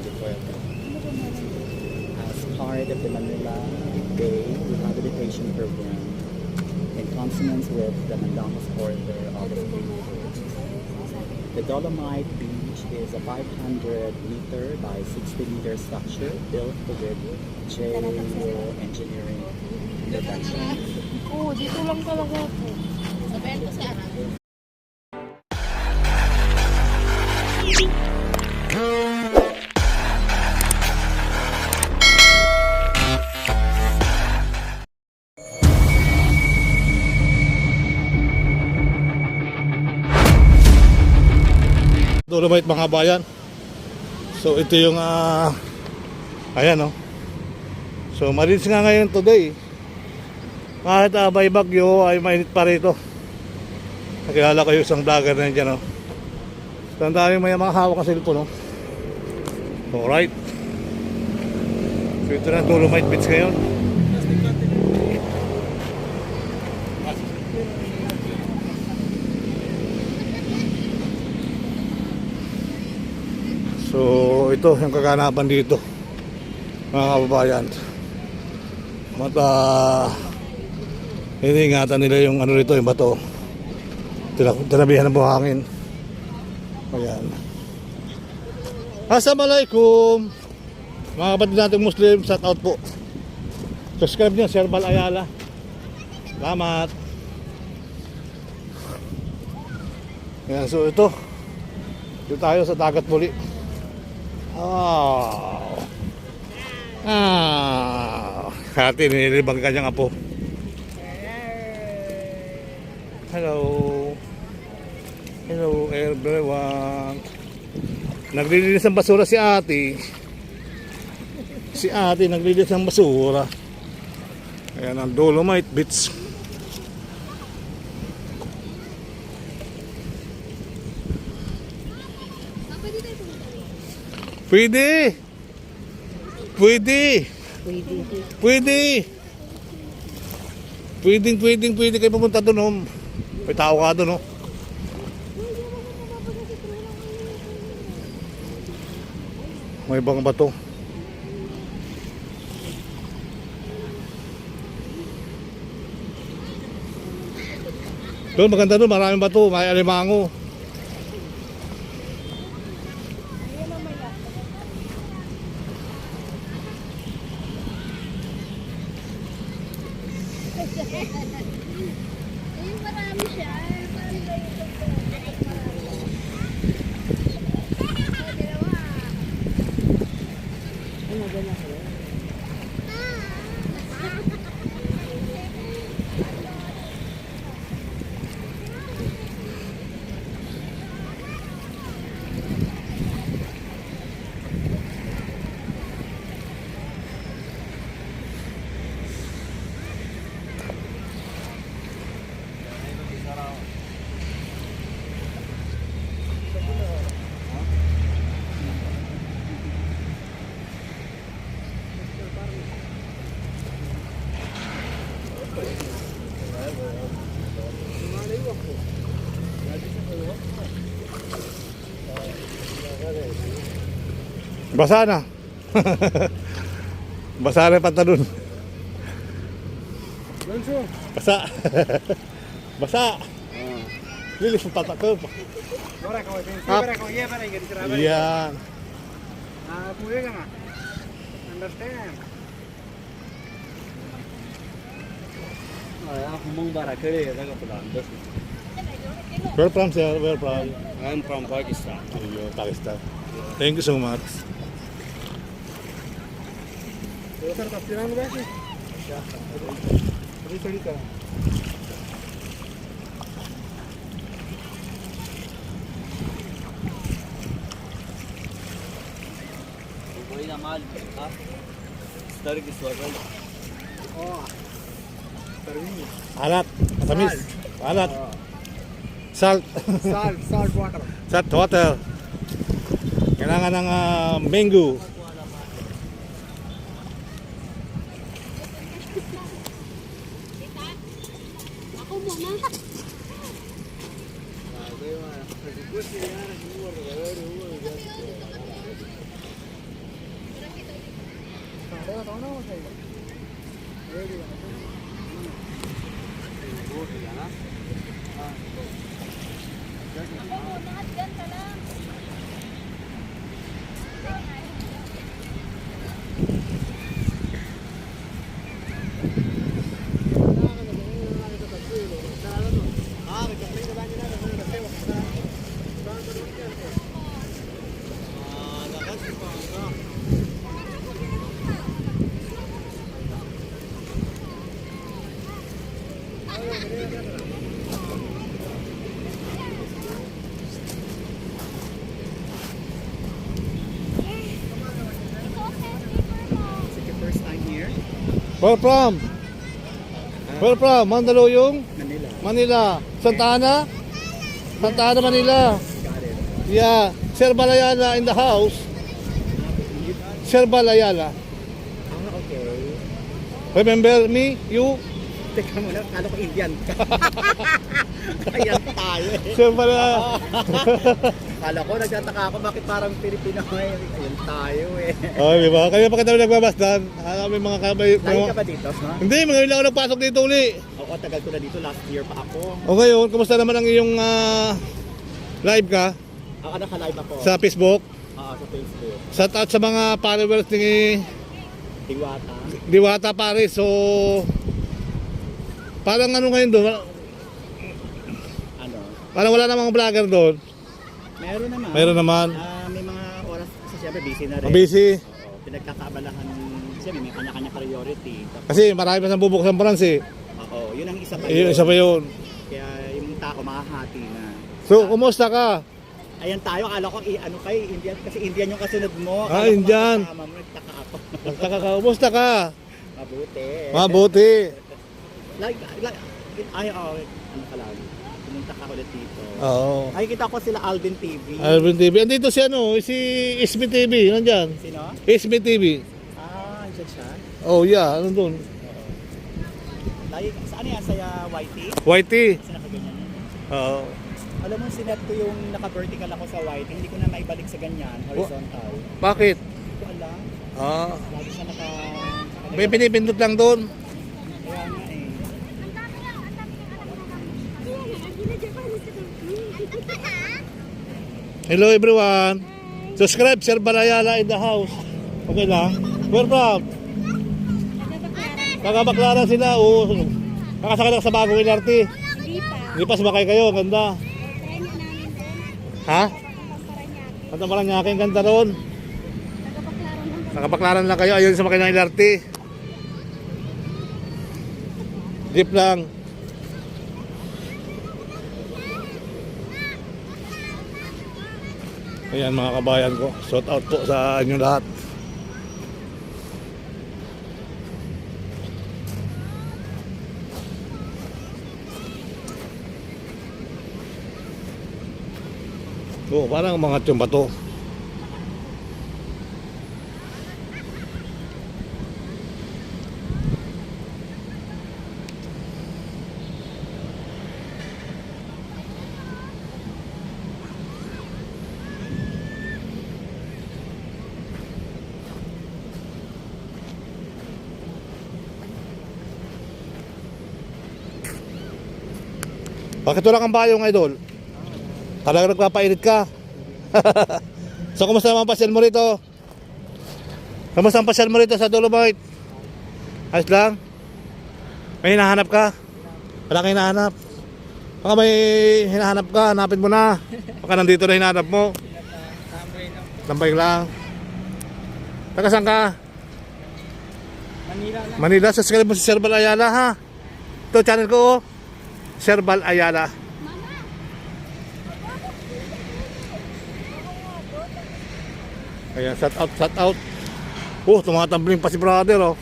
Baguio Puerto. As part of the Manila Bay Rehabilitation Program, in consonance with the Mandamus Corridor of the Supreme Court, the Dolomite Beach is a 500-meter by 60-meter structure built with geoengineering intervention. Oo, dito lang talaga ako. Sabihin ko sa anak. Dolomite mga bayan. So ito yung ayan oh. So marinis nga ngayon today. Kahit may bagyo ay mainit pa rito. Nakilala ko yung isang vlogger na dyan oh. So ang dami may mga hawak ng cellphone oh. Alright. So ito na Dolomite Beach ngayon. So ito yung kaganapan dito mga kababayan. Iniingatan nila yung ano rito, yung bato. Tinabihan ng buhangin. Ayan. Assalamualaikum mga kapatid natin Muslim, shout out po. Subscribe nyo, Sir Bal Ayala. Salamat. Ayan, so ito tayo sa dagat muli. Hati nilibang kanyang apo. Hello. Hello everyone. Naglilinis ng basura si ate. Si ate naglilinis ng basura. Ayan ang Dolomite Beach. Pwede. Pwede. Pwede. Pwede kayo pumunta doon, oh. May tao ka doon, oh. May ibang bato. Doon, maganda doon, maraming bato, may alimango. Ayun, marami siya. Basa na. Basa na yung pantalon. Basa. Basa. Lilis yung tatak ko. Yan. Understand? Where from, sir? Where from? I'm from Pakistan. Pakistan. Thank you so much. Alat, matamis. Alat. Salt. Salt water. Salt water. Kailangan ng mango. Ako muna. Is it your first time here? Where from? Where from? Mandaluyong? Manila. Manila. Santa Ana? Santa Ana, Manila. Got it. Yeah. Sir Balayala in the house. Sir Balayala. Okay. Remember me? You? Teka muna, kala ko Indian ka. Ayan tayo eh. Sir Balayala. Kala ko, nagtataka ako bakit parang Pilipino eh. Ayan tayo eh. Oh, di ba? Kaya pa kita nagbabasdan. May mga kamay. Lagi ka ba dito? Ha? Hindi, mga ilang ako nagpasok dito uli. Oo, tagal ko na dito. Last year pa ako. O ngayon, kumusta naman ang iyong live ka Naka-live ako. sa Facebook? Sa Facebook. Shout out sa mga followers ni Diwata. Diwata pare. So, parang ano ngayon doon? Ano? Parang wala namang vlogger doon. Meron naman. Meron naman. May mga oras kasi siyempre busy na rin. Busy. Oo, pinagkakaabalahan. Siyempre may kanya-kanya priority. Kasi marami pa nang bubuksan branch eh. Oo, yun ang isa pa Yun, isa pa yun. Kaya yung tao makahati na. So, kumusta ka? Ayan tayo, akala ko ano kay Indian kasi Indian yung kasunod mo. Ah, Akala ko Indian. makasama mo, nagtaka ako. Nagtaka ka, kumusta ka? Mabuti. Mabuti. Ano ka lang, pumunta ka ulit dito. Oo. Nakikita ko sila Alvin TV. Alvin TV. Andito si ano, si Ismi TV. Nandyan. Sino? Ismi TV. Andyan siya. Oh yeah, ano doon? Lagi, saan yan? Sa YT? YT. Kasi nakaganyan yun. Oo. Alam mo, sinet ko yung naka-vertical ako sa YT. Hindi ko na maibalik sa ganyan, horizontal. Bakit? Hindi ko alam. Ah, Lagi siya may pinipindot lang doon. Kaya nga eh. Hello everyone. Subscribe, Sir Balayala in the house. Okay lang. Where from? Kakabaklaran sila. Oo. Nakasakay na sa bagong LRT. Hindi pa sumakay kayo. Ganda. Ha? Ganda Paranaque. Ang ganda ron. Nakabaklaran lang kayo. Ayun sumakay ng LRT. Jeep lang. Ayan mga kabayan ko. Shout out po sa inyo lahat. Oh, parang mga yung bato. Bakit wala kang bayong, idol? Talaga nagpapainit ka. So, kumusta naman pasyal mo rito? Kumusta ang pasyal mo rito sa Dolomite? Ayos lang? May hinahanap ka? Wala kang hinahanap? Baka may hinahanap ka, hanapin mo na. Baka nandito na hinahanap mo. Tambay lang. Taga saan ka? Manila na. Manila, subscribe mo si Sir Bal Ayala ha. Ito channel ko oh. Sir Bal Ayala. Ayan, shout out. Oh, tumatambling pa si brother oh.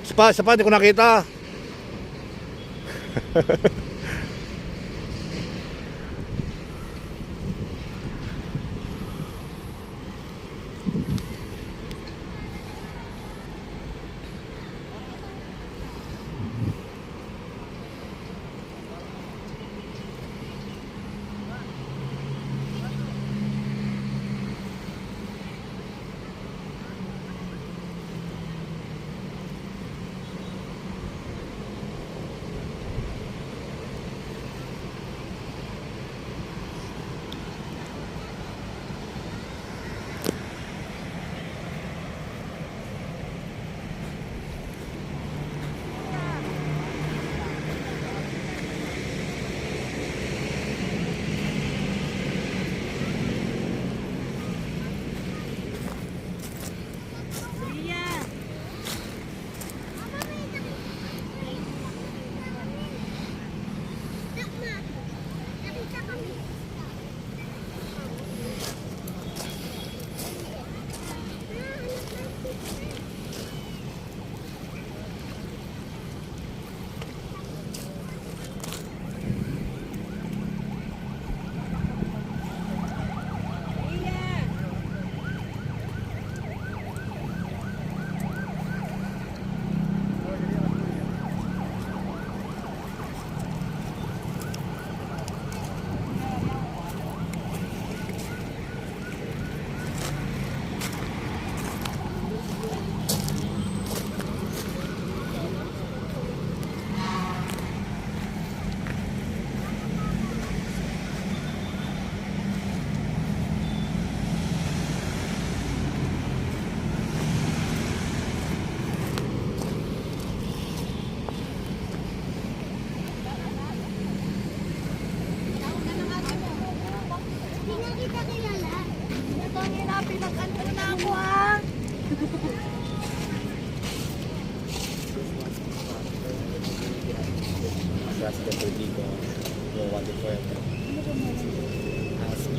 Isa pa, hindi ko nakita.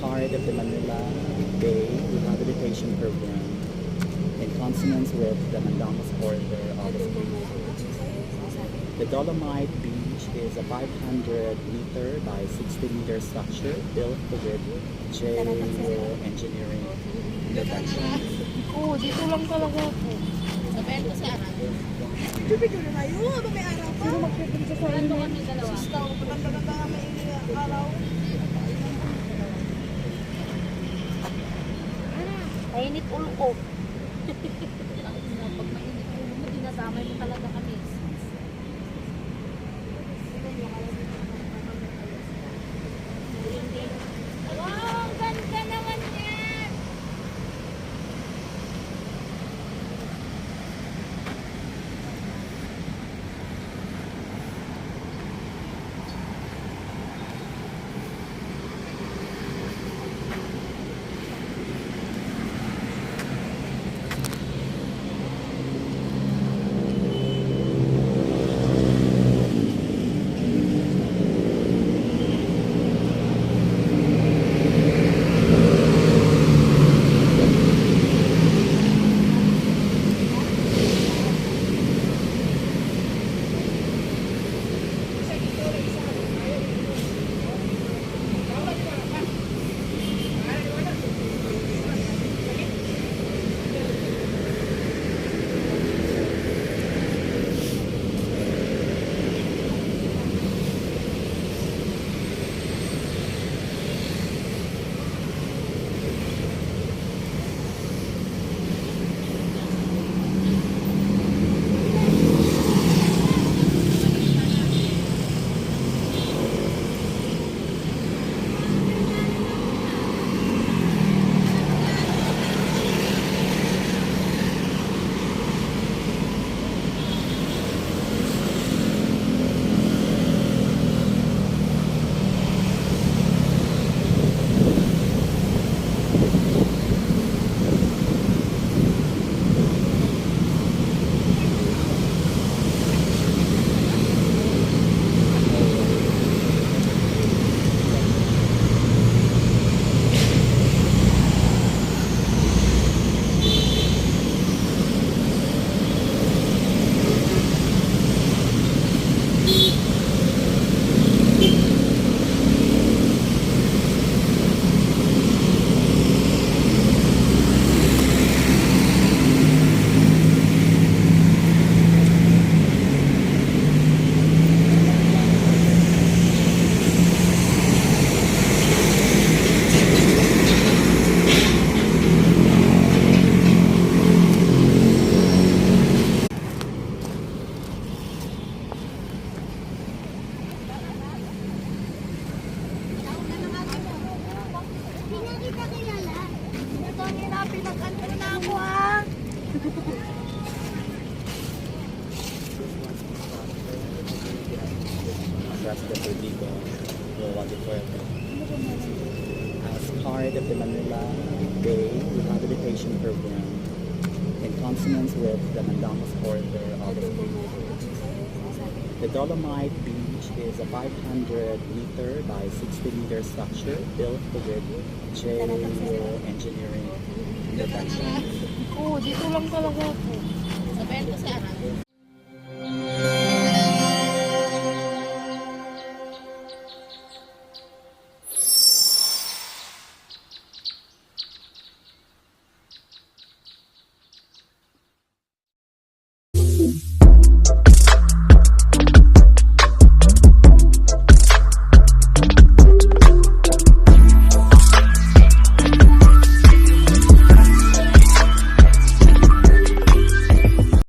part of the Manila Bay Rehabilitation Program in consonance with the Mandamus Corridor of the Supreme Court. The Dolomite Beach is a 500-meter by 60-meter structure built with engineering intervention. Oo, dito lang talaga po. Sabihin ko sa akin. Bibigyan na tayo, ba may araw pa? Sino magpipinsa sa inyo? Kami dalawa. Ikaw, maganda nga may araw. Mainit ulo ko. Pag mainit ulo mo, dinadamay mo talaga kami. Wow, ganda naman yan! Across the Perdigo, as part of the Manila Bay Rehabilitation Program in consonance with the Mandamus Corridor of the Supreme Court. The Dolomite Beach is a 500-meter by 60-meter structure built with engineering intervention. Oo, dito lang talaga po. Sabihin ko sa akin.